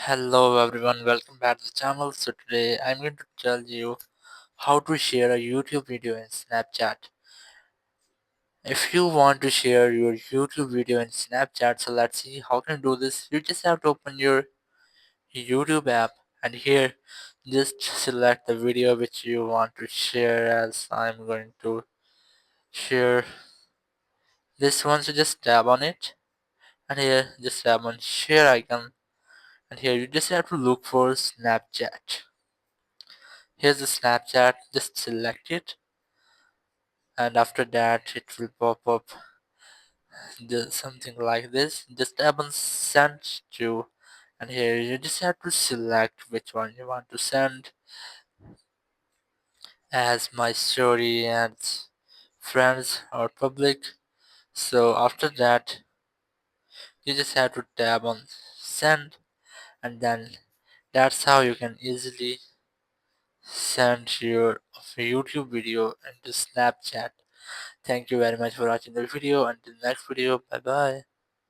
Hello everyone, welcome back to the channel. So today I'm going to tell you how to share a YouTube video in Snapchat. If you want to share your YouTube video in Snapchat, so let's see how can you do this. You just have to open your YouTube app and here just select the video which you want to share, as I'm going to share this one. So just tap on it and here just tap on share icon and here you just have to look for Snapchat. Here's the Snapchat, just select it and after that it will pop up something like this. Just tap on send to and here you just have to select which one you want to send as my story and friends or public. So after that you just have to tap on send and then that's how you can easily send your YouTube video into Snapchat. Thank you very much for watching the video. Until next video, bye bye.